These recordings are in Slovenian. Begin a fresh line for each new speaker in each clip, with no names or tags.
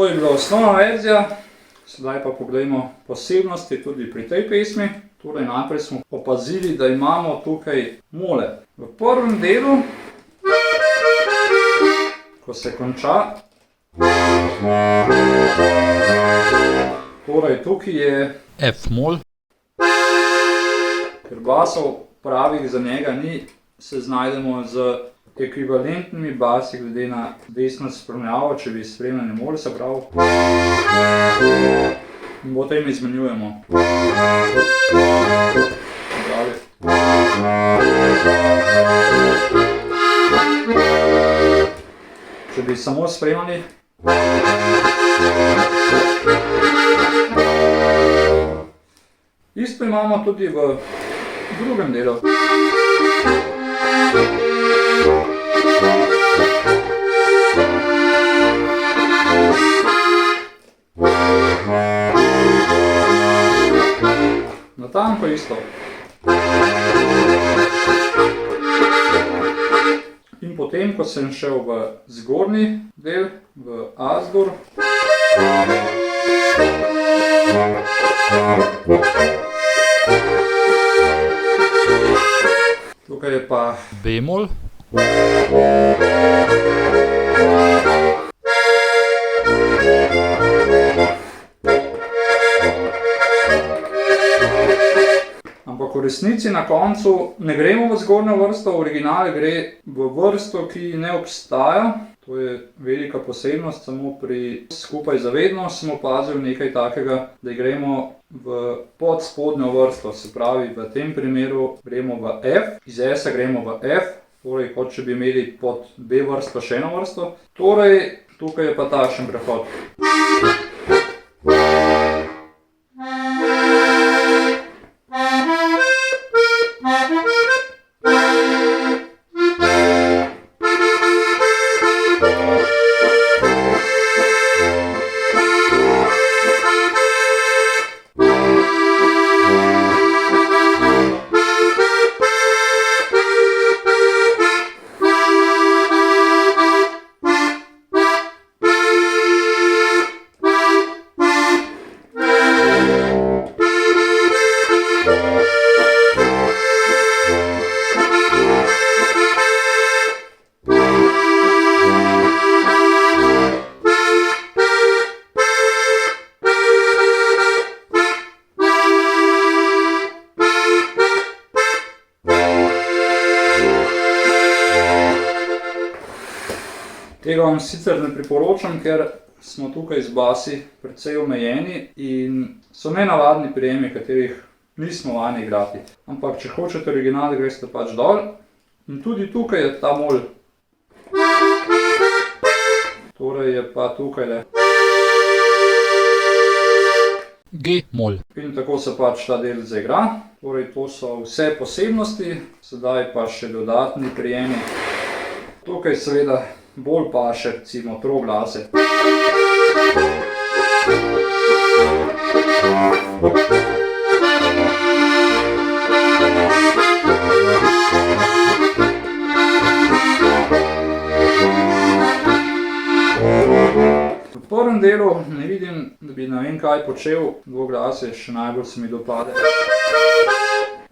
To je bila osnovna verzija, sedaj pa pogledamo posebnosti tudi pri tej pesmi. Torej najprej smo opazili, da imamo tukaj mole. V prvem delu, ko se konča, torej tukaj je
F-mol,
ker basov pravih za njega ni, se znajdemo z ekvivalentnimi basi glede na desno spremljavo, če bi spremljali mol, se pravi. In potem izmenjujemo. Če bi samo spremljali. Isto imamo tudi v drugem delu. Natanko isto. In potem, ko sem šel v zgornji del, v As-dur, tukaj je pa
B-mol,
ampak v resnici na koncu ne gremo v zgornjo vrsto, v originale gre v vrsto, ki ne obstaja. To je velika posebnost, samo pri Skupaj za vedno sem opazil nekaj takega, da gremo v podspodnjo vrsto, se pravi v tem primeru gremo v F, iz S-a gremo v F, torej kot če bi imeli pod B vrsto še eno vrsto. Torej, tukaj je pa takšen prehod. Tega vam sicer ne priporočam, ker smo tukaj z basi precej omejeni in so nenavadni prijemi, katerih nismo vajeni igrati. Ampak če hočete original, greste pač dol. In tudi tukaj je ta mol. Torej je pa tukajle
G-mol.
In tako se pač ta del zaigra. Torej to so vse posebnosti, sedaj pa še dodatni prijemi. Tukaj seveda bolj paše recimo troglase. V prvem delu ne vidim, da bi ne vem kaj počel, dvoglase še najbolj se mi dopade.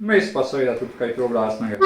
Vmes pa seveda tudi kaj troglasnega.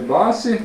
basi.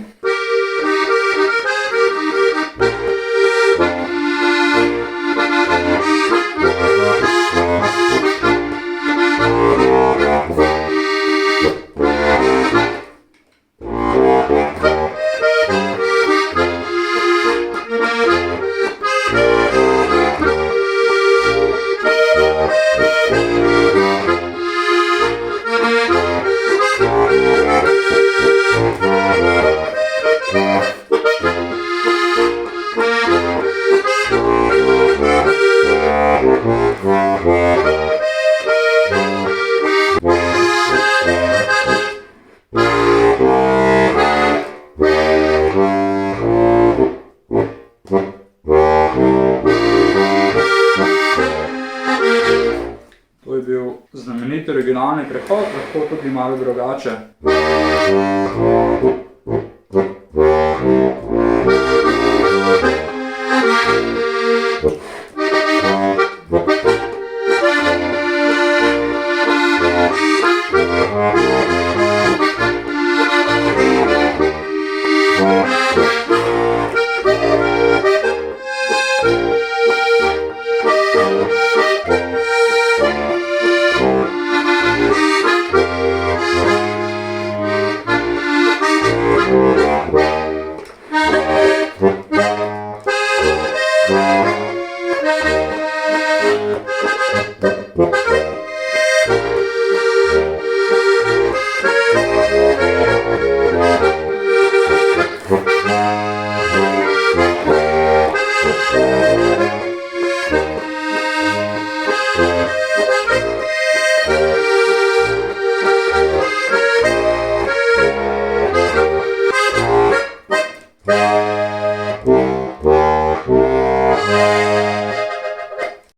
To je bil znameniti originalni prehod, lahko tudi malo drugače.